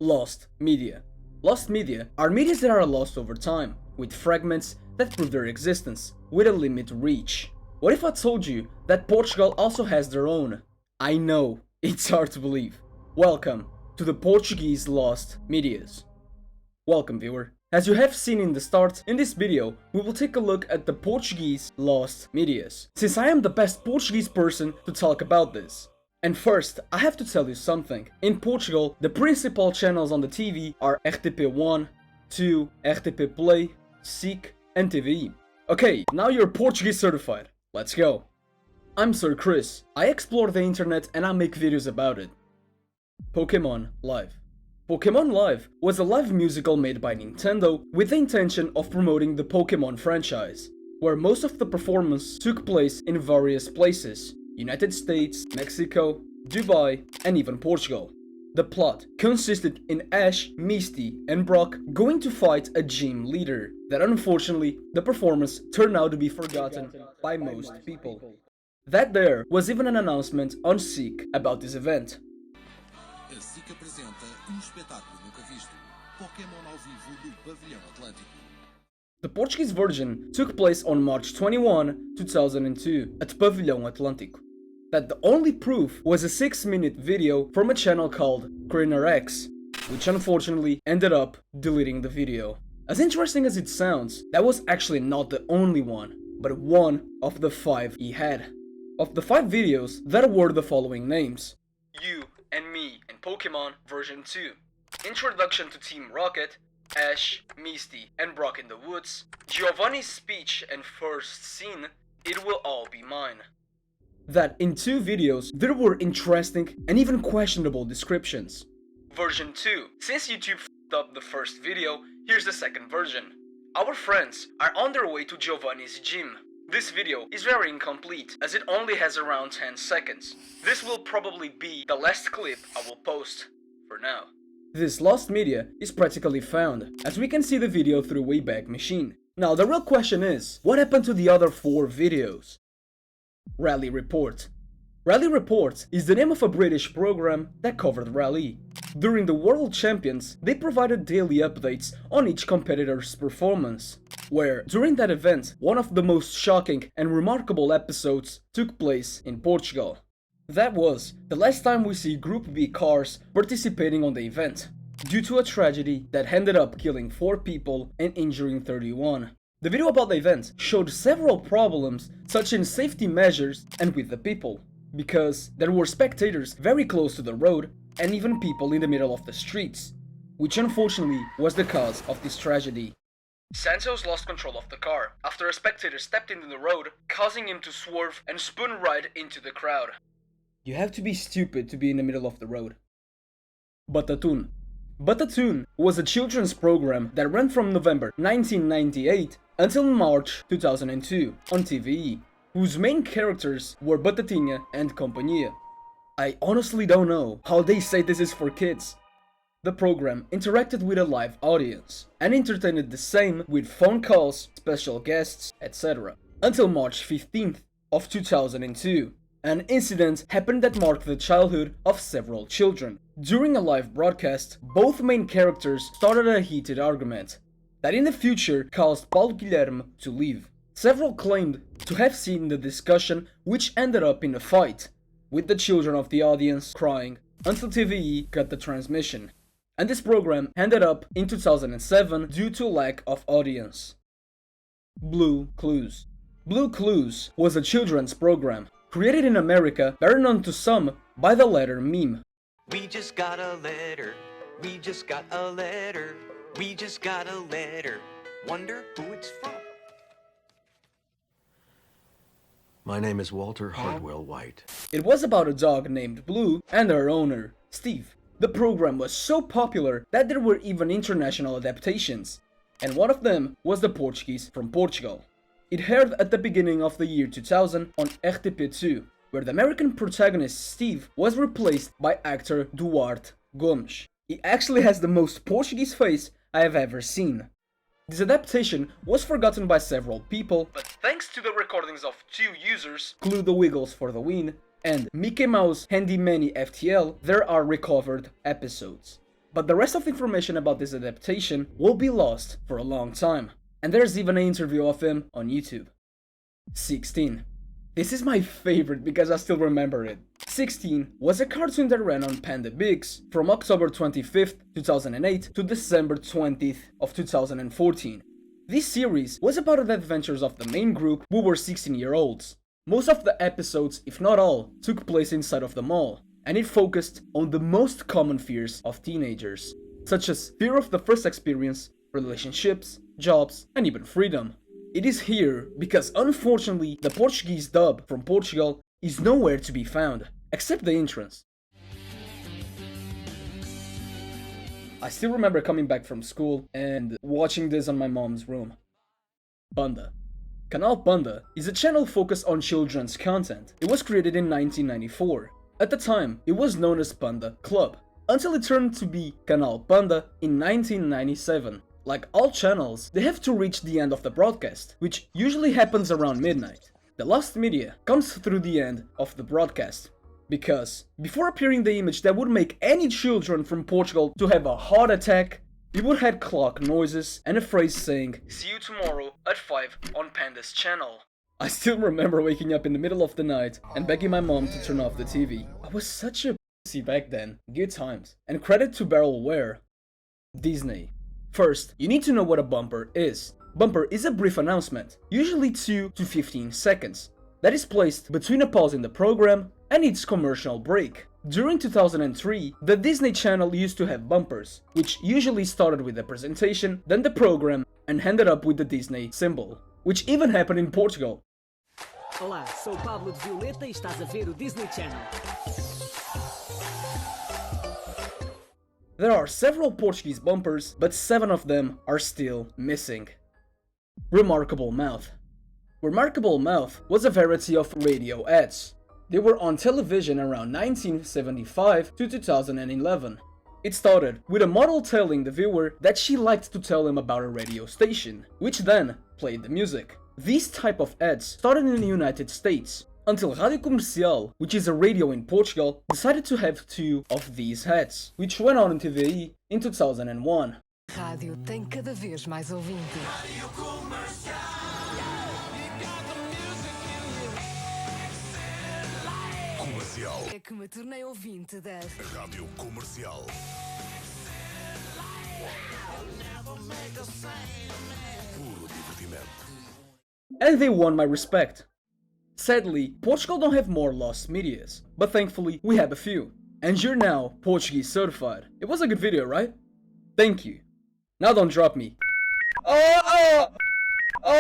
Lost media. Lost media are media that are lost over time, with fragments that prove their existence, with a limited reach. What if I told you that Portugal also has their own? I know, it's hard to believe. Welcome to the Portuguese Lost Medias. Welcome, viewer. As you have seen in the start, in this video, we will take a look at the Portuguese Lost Medias, since I am the best Portuguese person to talk about this. And first, I have to tell you something. In Portugal, the principal channels on the TV are RTP1, 2, RTP Play, SIC, and TVI. Okay, now you're Portuguese certified. Let's go. I'm Sir Chris. I explore the internet and I make videos about it. Pokemon Live. Pokemon Live was a live musical made by Nintendo with the intention of promoting the Pokemon franchise, where most of the performance took place in various places: United States, Mexico, Dubai, and even Portugal. The plot consisted in Ash, Misty, and Brock going to fight a gym leader that unfortunately the performance turned out to be forgotten by most people. That there was even an announcement on SIC about this event. A SIC apresenta espetáculo nunca visto. Pokémon ao vivo do Pavilhão Atlântico. The Portuguese version took place on March 21, 2002 at Pavilhão Atlântico. That the only proof was a 6-minute video from a channel called crchrisbusiness, which unfortunately ended up deleting the video. As interesting as it sounds, that was actually not the only one, but one of the 5 he had. Of the 5 videos, there were the following names: You and Me and Pokemon version 2, Introduction to Team Rocket, Ash, Misty, and Brock in the Woods, Giovanni's speech and first scene, It Will All Be Mine. That in 2 videos there were interesting and even questionable descriptions. Version 2. Since YouTube f***ed up the first video, here's the second version. Our friends are on their way to Giovanni's gym. This video is very incomplete as it only has around 10 seconds. This will probably be the last clip I will post for now. This lost media is practically found, as we can see the video through Wayback Machine. Now the real question is, what happened to the other 4 videos? Rally Report. Rally Report is the name of a British program that covered rally. During the World Champions, they provided daily updates on each competitor's performance, where during that event, one of the most shocking and remarkable episodes took place in Portugal. That was the last time we see Group B cars participating on the event, due to a tragedy that ended up killing 4 people and injuring 31. The video about the event showed several problems, such in safety measures and with the people, because there were spectators very close to the road and even people in the middle of the streets, which unfortunately was the cause of this tragedy. Santos lost control of the car after a spectator stepped into the road, causing him to swerve and spin right into the crowd. You have to be stupid to be in the middle of the road. Batatoon. Batatoon was a children's program that ran from November 1998 until March 2002 on TVI, whose main characters were Batatinha and Companhia. I honestly don't know how they say this is for kids. The program interacted with a live audience and entertained the same with phone calls, special guests, etc. Until March 15th of 2002. An incident happened that marked the childhood of several children. During a live broadcast, both main characters started a heated argument that in the future caused Paulo Guilherme to leave. Several claimed to have seen the discussion, which ended up in a fight, with the children of the audience crying until TVI cut the transmission. And this program ended up in 2007 due to lack of audience. Blue Clues. Blue Clues was a children's program created in America, better known to some by the letter meme. We just got a letter, we just got a letter, we just got a letter, wonder who it's from. My name is Walter Hardwell White. It was about a dog named Blue and her owner, Steve. The program was so popular that there were even international adaptations, and one of them was the Portuguese from Portugal. It aired at the beginning of the year 2000 on RTP2, where the American protagonist Steve was replaced by actor Duarte Gomes. He actually has the most Portuguese face I have ever seen. This adaptation was forgotten by several people, but thanks to the recordings of 2 users, Clue the Wiggles for the win, and Mickey Mouse Handy Manny FTL, there are recovered episodes. but the rest of the information about this adaptation will be lost for a long time. And there's even an interview of him on YouTube. 16. This is my favorite because I still remember it. 16 was a cartoon that ran on Panda Bigs from October 25th, 2008 to December 20th of 2014. This series was about the adventures of the main group who were 16-year-olds. Most of the episodes, if not all, took place inside of the mall, and it focused on the most common fears of teenagers, such as fear of the first experience, relationships, jobs, and even freedom. It is here because unfortunately the Portuguese dub from Portugal is nowhere to be found, except the entrance. I still remember coming back from school and watching this on my mom's room. Panda. Canal Panda is a channel focused on children's content. It was created in 1994. At the time, it was known as Panda Club, until it turned to be Canal Panda in 1997. Like all channels, they have to reach the end of the broadcast, which usually happens around midnight. The lost media comes through the end of the broadcast, because before appearing the image that would make any children from Portugal to have a heart attack, it would have clock noises and a phrase saying, "See you tomorrow at 5 on Panda's channel." I still remember waking up in the middle of the night and begging my mom to turn off the TV. I was such a pussy back then. Good times. And credit to Barrelware. Disney. First, you need to know what a bumper is. Bumper is a brief announcement, usually 2 to 15 seconds, that is placed between a pause in the program and its commercial break. During 2003, the Disney Channel used to have bumpers, which usually started with the presentation, then the program, and ended up with the Disney symbol, which even happened in Portugal. Olá, sou Pablo de Violeta e estás a ver o Disney Channel. There are several Portuguese bumpers, but 7 of them are still missing. Remarkable Mouth. Remarkable Mouth was a variety of radio ads. They were on television around 1975 to 2011. It started with a model telling the viewer that she liked to tell him about a radio station, which then played the music. These type of ads started in the United States, until Rádio Comercial, which is a radio in Portugal, decided to have 2 of these ads, which went on in TVI in 2001. Rádio tem cada vez mais ouvintes. É que me tornei ouvinte da Rádio Comercial. Puro divertimento. And they won my respect. Sadly, Portugal don't have more lost medias, but thankfully we have a few. And you're now Portuguese certified. It was a good video, right? Thank you. Now don't drop me.